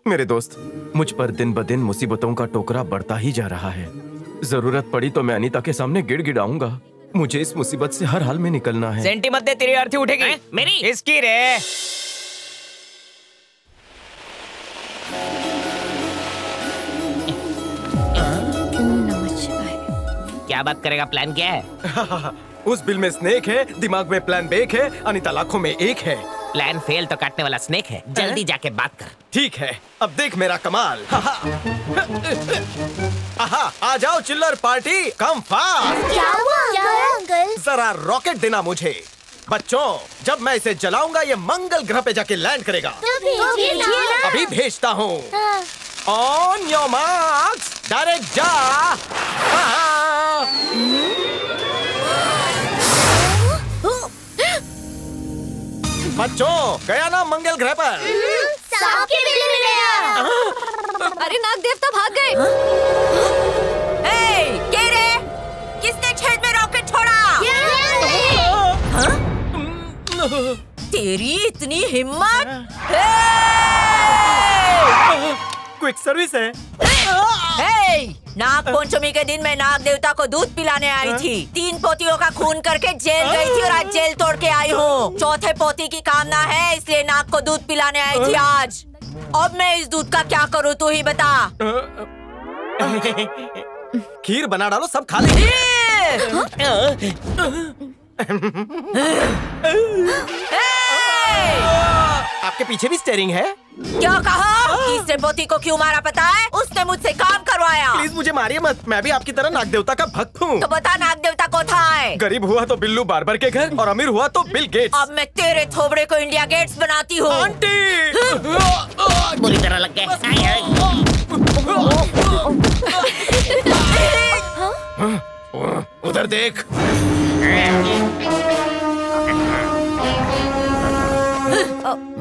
मेरे दोस्त, मुझ पर दिन ब दिन मुसीबतों का टोकरा बढ़ता ही जा रहा है। जरूरत पड़ी तो मैं अनीता के सामने गिड़गिड़ाऊंगा। मुझे इस मुसीबत से हर हाल में निकलना है। सेंटी मत दे, तेरी अर्थी उठेगी। मेरी इसकी रे। क्या बात करेगा? प्लान क्या है? उस बिल में स्नेक है, दिमाग में प्लान बेक है, अनीता लाखों में एक है। प्लान फेल तो काटने वाला स्नेक है। जल्दी जाके बात कर। ठीक है, अब देख मेरा कमाल। आ जाओ चिल्लर पार्टी, कम फास्ट। क्या हुआ अंकल? जरा रॉकेट देना मुझे। बच्चों, जब मैं इसे जलाऊंगा ये मंगल ग्रह पे जाके लैंड करेगा। तो भेजिए ना। अभी भेजता हूँ। ऑन योर मार्क्स, डायरेक्ट जा। बच्चों, गया ना मंगल ग्रह पर? सांप के बिल में गया। अरे नाग देवता भाग गए। के रे? किसने छेद में रॉकेट छोड़ा? तेरी इतनी हिम्मत? क्विक सर्विस है। नाग पंचमी के दिन मैं नाग देवता को दूध पिलाने आई थी। 3 पोतियों का खून करके जेल गई थी और आज जेल तोड़ के आई हूँ। चौथे पोती की कामना है, इसलिए नाग को दूध पिलाने आई थी आज। अब मैं इस दूध का क्या करूँ, तू ही बता। खीर बना डालो, सब खा लेंगे। आपके पीछे भी स्टीयरिंग है? क्या कहा? तीसरे पोती को क्यों मारा पता है? उसने मुझसे काम करवाया। प्लीज मुझे मारिए मत, मैं भी आपकी तरह नाग देवता का भक्त हूँ। तो बता नाग देवता को था है? गरीब हुआ तो बिल्लू बार्बर के घर और अमीर हुआ तो बिल गेट्स। अब मैं तेरे थोबड़े को इंडिया गेट्स बनाती हूँ। आंटी! बुरी तरह लग गए। उधर देख।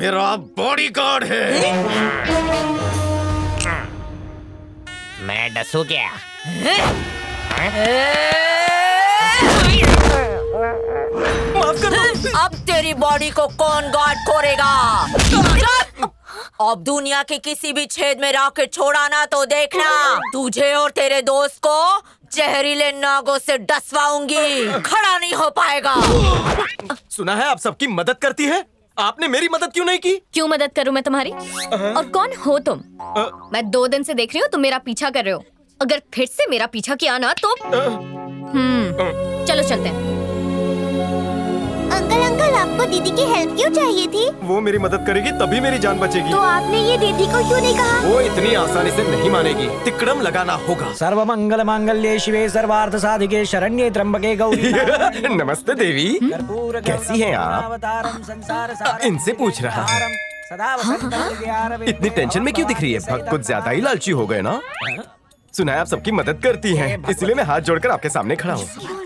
मेरा बॉडीगार्ड है। मैं डसू क्या? माफ कर दो। अब तेरी बॉडी को कौन गार्ड करेगा? अब दुनिया के किसी भी छेद में रॉकेट छोड़ा ना तो देखना, तुझे और तेरे दोस्त को जहरीले नागों से डसवाऊंगी। खड़ा नहीं हो पाएगा। सुना है आप सबकी मदद करती है, आपने मेरी मदद क्यों नहीं की? क्यों मदद करूं मैं तुम्हारी? और कौन हो तुम? मैं 2 दिन से देख रही हूँ तुम मेरा पीछा कर रहे हो। अगर फिर से मेरा पीछा किया ना तो चलो चलते हैं। अंकल आपको दीदी की हेल्प क्यों चाहिए थी? वो मेरी मदद करेगी तभी मेरी जान बचेगी। तो आपने ये दीदी को क्यों नहीं कहा? वो इतनी आसानी से नहीं मानेगी, तिकड़म लगाना होगा। सर्वमंगल मांगल्ये शिवे सर्वार्थ साधिके शरण्ये त्र्यंबके गौरी। नमस्ते देवी, कैसी हैं आप? इनसे पूछ रहा हूँ। इतनी टेंशन में क्यों दिख रही है? भक्त कुछ ज्यादा ही लालची हो गए ना? सुना है आप सबकी मदद करती हैं, इसलिए मैं हाथ जोड़कर आपके सामने खड़ा हूँ।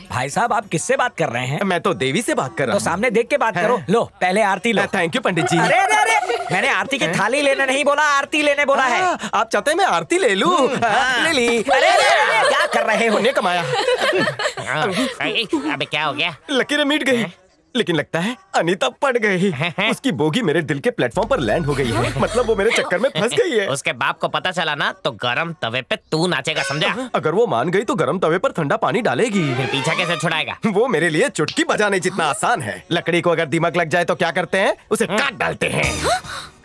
भाई साहब, आप किससे बात कर रहे हैं? मैं तो देवी से बात कर रहा तो हूँ। सामने देख के बात करो। लो पहले आरती लो। थैंक यू पंडित जी। अरे अरे अरे, मैंने आरती की थाली लेने नहीं बोला, आरती लेने बोला है। आप चाहते हैं मैं आरती ले लूं? ले ली। अरे अरे, क्या कर रहे हो? पुण्य कमाया। अबे क्या हो गया? लकीरें मिट गई, लेकिन लगता है अनीता पड़ गई। उसकी बोगी मेरे दिल के प्लेटफॉर्म पर लैंड हो गई है। मतलब वो मेरे चक्कर में फंस गई है। उसके बाप को पता चला ना तो गरम तवे पे तू नाचेगा, समझा? अगर वो मान गई तो गरम तवे पर ठंडा पानी डालेगी। फिर पीछा कैसे छुड़ाएगा? वो मेरे लिए चुटकी बजाने जितना आसान है। लकड़ी को अगर दीमक लग जाए तो क्या करते हैं? उसे काट डालते हैं।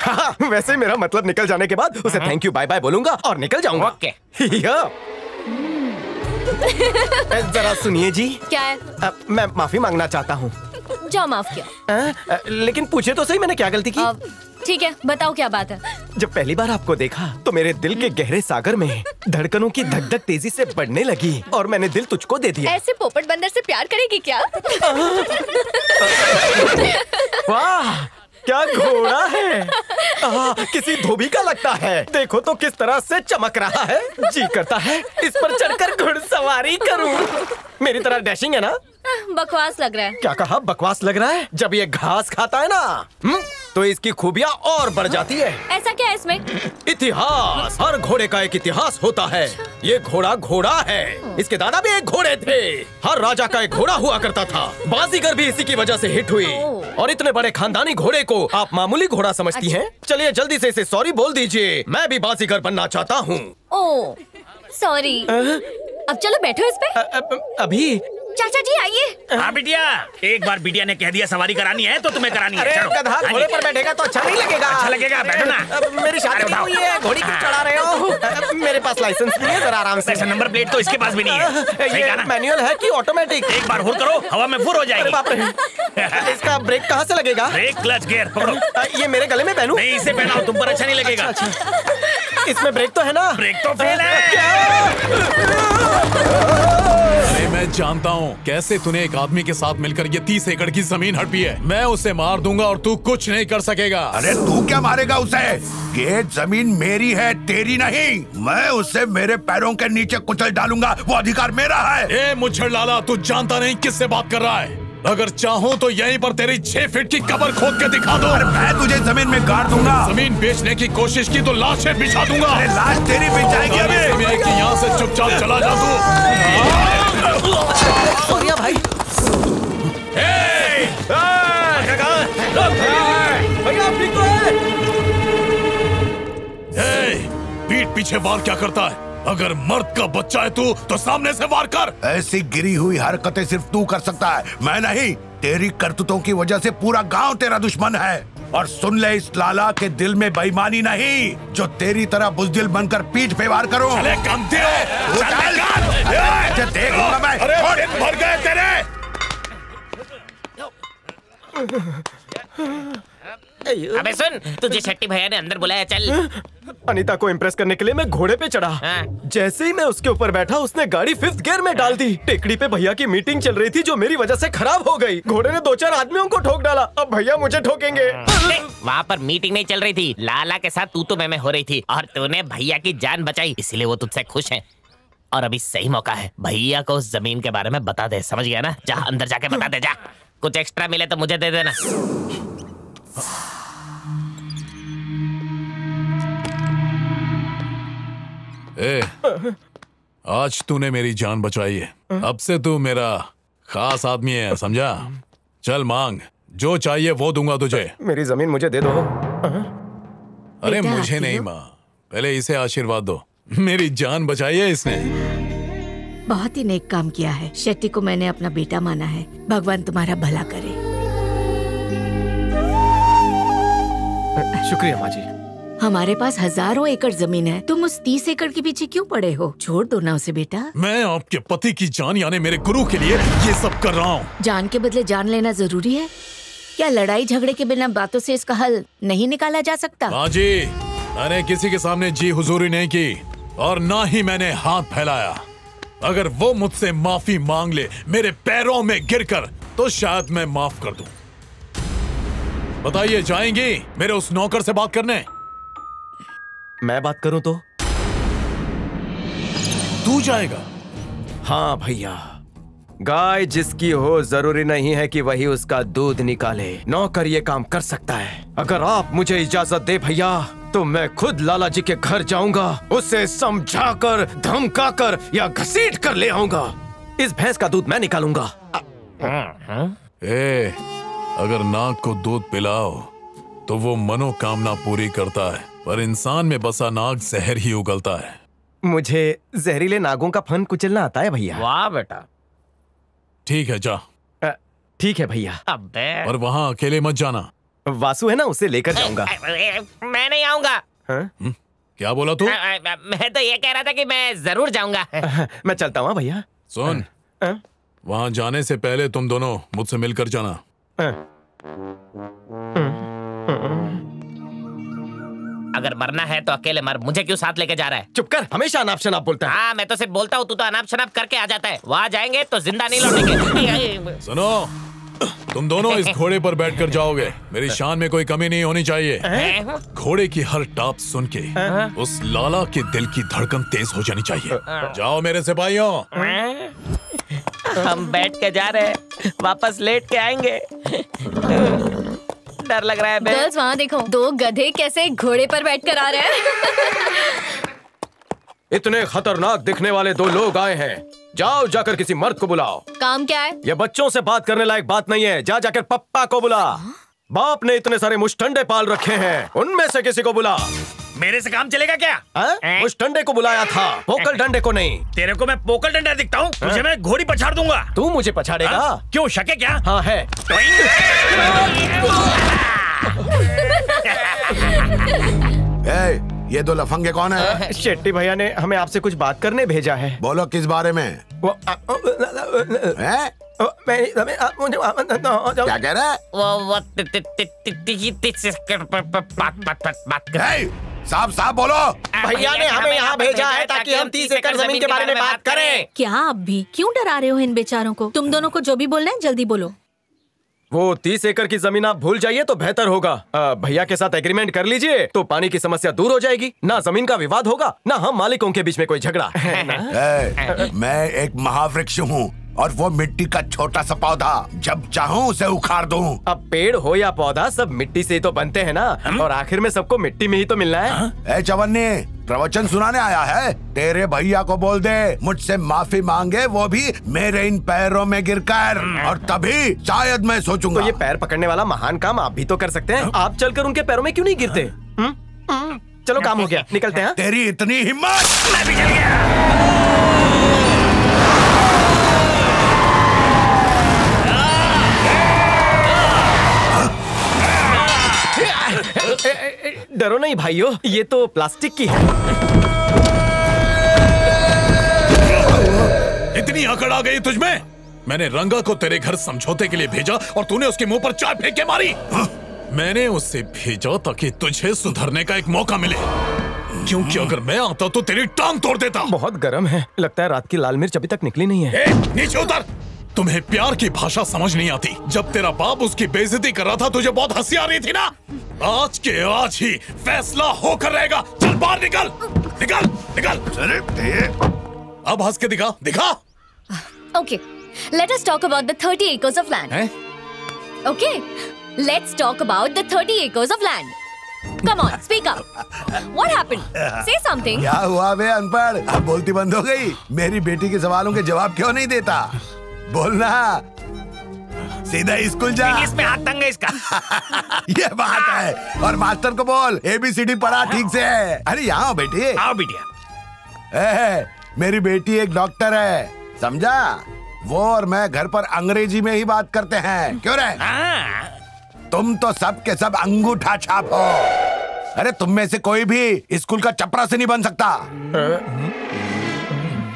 हाँ, वैसे मेरा मतलब निकल जाने के बाद उसे थैंक यू बाय बाय बोलूंगा और निकल जाऊंगा। ओके। जरा सुनिए जी। क्या है? मैं माफी मांगना चाहता हूँ। जाओ माफ किया। लेकिन पूछे तो सही, मैंने क्या गलती की? ठीक है, बताओ क्या बात है। जब पहली बार आपको देखा तो मेरे दिल के गहरे सागर में धड़कनों की धक धक तेजी से बढ़ने लगी और मैंने दिल तुझको दे दिया। ऐसे पोपट बंदर से प्यार करेगी क्या? वाह, क्या घोड़ा है! किसी धोबी का लगता है। देखो तो किस तरह से चमक रहा है। जी करता है इस पर चढ़कर घुड़सवारी करूं। मेरी तरह डैशिंग है ना? बकवास लग रहा है। क्या कहा? बकवास लग रहा है? जब ये घास खाता है ना तो इसकी खूबियाँ और बढ़ जाती है। ऐसा क्या है इसमें? इतिहास, हर घोड़े का एक इतिहास होता है। ये घोड़ा घोड़ा है, इसके दादा भी एक घोड़े थे। हर राजा का एक घोड़ा हुआ करता था। बाजीगर भी इसी की वजह से हिट हुई। और इतने बड़े खानदानी घोड़े को आप मामूली घोड़ा समझती हैं? चलिए जल्दी से इसे सॉरी बोल दीजिए, मैं भी बाजीगर बनना चाहता हूँ। Oh sorry. अब चलो बैठो इस पे। अभी चाचा जी आइए। हाँ बिटिया, एक बार बिटिया ने कह दिया सवारी करानी है तो तुम्हें करानी है। अरे चलो। गधा घोड़े पर बैठेगा तो अच्छा नहीं लगेगा। अच्छा लगेगा, बैठो ना। मेरी शादी नहीं हुई है, घोड़ी क्यों चढ़ा रहे हो? मेरे पास लाइसेंस नहीं है, जरा आराम से। ऐसा नंबर प्लेट तो इसके पास भी नहीं है। सही कहा ये ना? मैनुअल है कि ऑटोमेटिक? एक बार हुर करो, हवा में फुर हो अरे जाएगी। बाप रे, इसका ब्रेक कहाँ से लगेगा? ब्रेक, क्लच, गियर पकड़ो। ये मेरे गले में पहनूं? नहीं, इसे पहनाओ, तुम पर अच्छा नहीं लगेगा। इसमें ब्रेक तो है ना? ब्रेक तो फेल है। अरे मैं जानता हूँ कैसे तूने एक आदमी के साथ मिलकर ये 30 एकड़ की जमीन हड़पी है। मैं उसे मार दूंगा और तू कुछ नहीं कर सकेगा। अरे तू क्या मारेगा उसे? ये जमीन मेरी है, तेरी नहीं। मैं उसे मेरे पैरों के नीचे कुचल डालूंगा, वो अधिकार मेरा है। ए मुच्छड़ लाला, तू जानता नहीं किससे बात कर रहा है। अगर चाहूँ तो यहीं पर तेरी 6 फीट की कब्र खोद के दिखा दो। अरे मैं तुझे जमीन में गाड़ दूंगा। जमीन बेचने की कोशिश की तो लाशें बिछा दूंगा। अरे लाश तेरी बिछ जाएगी अभी। कि यहाँ से चुपचाप चला जा तू। सोनिया भाई। भैया ठीक तो है? पीठ पीछे वार क्या करता है? अगर मर्द का बच्चा है तू तो सामने से वार कर। ऐसी गिरी हुई हरकतें सिर्फ तू कर सकता है, मैं नहीं। तेरी करतूतों की वजह से पूरा गांव तेरा दुश्मन है। और सुन ले, इस लाला के दिल में बेईमानी नहीं, जो तेरी तरह बुज़दिल बनकर पीठ पे वार करूं। चले कम देख लूंगा मैं। अरे भर गए तेरे। अबे सुन, तुझे शेट्टी भैया ने अंदर बुलाया, चल। अनीता को इम्प्रेस करने के लिए मैं घोड़े पे चढ़ा। हाँ। जैसे ही मैं उसके ऊपर बैठा, उसने गाड़ी 5th गियर में डाल दी। टेकड़ी पे भैया की मीटिंग चल रही थी जो मेरी वजह से खराब हो गई। घोड़े ने 2-4 आदमियों को ठोक डाला। अब भैया मुझे ठोकेंगे। वहाँ पर मीटिंग नहीं चल रही थी, लाला के साथ तू मैं हो रही थी और तूने भैया की जान बचाई, इसलिए वो तुझसे खुश है। और अभी सही मौका है, भैया को उस जमीन के बारे में बता दे, समझ गया ना? जा अंदर जाके बता दे, जा। कुछ एक्स्ट्रा मिले तो मुझे दे देना। आज तूने मेरी जान बचाई है, अब से तू मेरा खास आदमी है, समझा? चल मांग, जो चाहिए वो दूंगा तुझे। मेरी जमीन मुझे दे दो। अरे मुझे नहीं माँ, पहले इसे आशीर्वाद दो। मेरी जान बचाई है इसने। बहुत ही नेक काम किया है। शेट्टी को मैंने अपना बेटा माना है। भगवान तुम्हारा भला करे। शुक्रिया माँ जी। हमारे पास हजारों एकड़ जमीन है, तुम उस 30 एकड़ के पीछे क्यों पड़े हो? छोड़ दो ना उसे बेटा। मैं आपके पति की जान यानी मेरे गुरु के लिए ये सब कर रहा हूँ। जान के बदले जान लेना जरूरी है क्या? लड़ाई झगड़े के बिना बातों से इसका हल नहीं निकाला जा सकता? माँ जी, मैंने किसी के सामने जी हुजूरी नहीं की और ना ही मैंने हाथ फैलाया। अगर वो मुझसे माफी मांग ले मेरे पैरों में गिरकर, तो शायद मैं माफ कर दूं। बताइए, जाएंगी मेरे उस नौकर से बात करने? मैं बात करूं तो? तू जाएगा? हाँ भैया, गाय जिसकी हो जरूरी नहीं है कि वही उसका दूध निकाले। नौकर ये काम कर सकता है। अगर आप मुझे इजाजत दे भैया, तो मैं खुद लाला जी के घर जाऊंगा, उसे समझाकर, धमकाकर या घसीट कर ले आऊंगा। इस भैंस का दूध मैं निकालूंगा। अगर नाग को दूध पिलाओ तो वो मनोकामना पूरी करता है, पर इंसान में बसा नाग जहर ही उगलता है। मुझे जहरीले नागों का फन कुचलना आता है भैया। वाह बेटा। ठीक है, जा। ठीक है भैया। अबे पर वहाँ अकेले मत जाना। वासु है ना, उसे लेकर जाऊंगा। मैं नहीं आऊंगा। क्या बोला तू? मैं तो ये कह रहा था कि मैं जरूर जाऊंगा। मैं चलता हूँ भैया। सुन, वहाँ जाने से पहले तुम दोनों मुझसे मिलकर जाना। अगर मरना है तो अकेले मर, मुझे क्यों साथ लेके जा रहा है? चुप कर, हमेशा अनाप शनाप बोलता है। हाँ, मैं तो सिर्फ बोलता हूँ, तू तो अनाप शनाप करके आ जाता है। वहाँ जाएंगे तो जिंदा नहीं लौटेंगे। सुनो, तुम दोनों इस घोड़े पर बैठकर जाओगे। मेरी शान में कोई कमी नहीं होनी चाहिए। घोड़े की हर टाप सुन के उस लाला के दिल की धड़कन तेज हो जानी चाहिए। जाओ मेरे सिपाहियों। हम बैठ के जा रहे हैं, वापस लेट के आएंगे। डर लग रहा है। गर्ल्स वहाँ देखो, 2 गधे कैसे घोड़े पर बैठकर आ रहे हैं। इतने खतरनाक दिखने वाले 2 लोग आए हैं जाओ जाकर किसी मर्द को बुलाओ। काम क्या है? ये बच्चों से बात करने लायक बात नहीं है। जा जाकर पप्पा को बुला। बाप ने इतने सारे मुष्टंडे पाल रखे हैं, उनमें से किसी को बुला। मेरे से काम चलेगा क्या? मुष्टंडे को बुलाया था, पोकल डंडे को नहीं। तेरे को मैं पोकल डंडा दिखता हूँ? तुझे मैं घोड़ी पछाड़ दूंगा। तू मुझे पछाड़ेगा? क्यों, शक है क्या? हाँ है। ये दो लफंगे कौन है? शेट्टी भैया ने हमें आपसे कुछ बात करने भेजा है। बोलो किस बारे में? क्या कह रहा है? साफ साफ बोलो। भैया ने हमें यहाँ भेजा है ताकि हम 30 एकड़ जमीन के बारे में बात करें। क्या आप भी क्यों डरा रहे हो इन बेचारों को? तुम दोनों को जो भी बोलना है जल्दी बोलो। वो 30 एकड़ की जमीन आप भूल जाइए तो बेहतर होगा। भैया के साथ एग्रीमेंट कर लीजिए तो पानी की समस्या दूर हो जाएगी। ना जमीन का विवाद होगा, ना हम मालिकों के बीच में कोई झगड़ा। मैं एक महावृक्ष हूँ और वो मिट्टी का छोटा सा पौधा, जब चाहूँ उसे उखाड़ दूँ। अब पेड़ हो या पौधा, सब मिट्टी से ही तो बनते हैं ना। और आखिर में सबको मिट्टी में ही तो मिलना है। चवन्नी, प्रवचन सुनाने आया है? तेरे भैया को बोल दे मुझसे माफी मांगे, वो भी मेरे इन पैरों में गिरकर, और तभी शायद मैं सोचूंगा। तो ये पैर पकड़ने वाला महान काम आप भी तो कर सकते हैं। आप चलकर उनके पैरों में क्यों नहीं गिरते? चलो काम हो गया, निकलते हैं। तेरी इतनी हिम्मत! मैं भी चल गया। डरो नहीं भाइयों, ये तो प्लास्टिक की है। इतनी अकड़ आ गई तुझमें? मैंने रंगा को तेरे घर समझौते के लिए भेजा और तूने उसके मुंह पर चाय फेंक के मारी। मैंने उसे भेजा ताकि तुझे सुधरने का एक मौका मिले, क्योंकि अगर मैं आता तो तेरी टांग तोड़ देता। बहुत गर्म है, लगता है रात की लाल मिर्च अभी तक निकली नहीं है। नीचे उतर। तुम्हें प्यार की भाषा समझ नहीं आती। जब तेरा बाप उसकी बेइज्जती कर रहा था तुझे बहुत हंसी आ रही थी ना? आज के आज ही फैसला होकर रहेगा। चल बाहर निकल, निकल, निकल। अब हंस के दिखा, दिखा। Okay, let us talk about the 30 acres of land. Okay, let's talk about the 30 acres of land. Come on, speak up. What happened? Say something. क्या हुआ बे अनपढ़? अब बोलती बंद हो गई? मेरी बेटी के सवालों के जवाब क्यों नहीं देता? बोलना, सीधा स्कूल जा। इसमें हाथ तंग है इसका। ये बात है। और मास्टर को बोल ABCD पढ़ा ठीक से। अरे यहाँ आओ बेटी। आओ बिटिया। मेरी बेटी एक डॉक्टर है, समझा? वो और मैं घर पर अंग्रेजी में ही बात करते हैं। क्यों रे? तुम तो सब के सब अंगूठा छाप हो। अरे तुम में से कोई भी स्कूल का चपरासी नहीं बन सकता।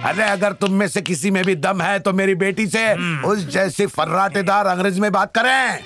अरे अगर तुम में से किसी में भी दम है तो मेरी बेटी से उस जैसी फर्राटेदार अंग्रेजी में बात करें।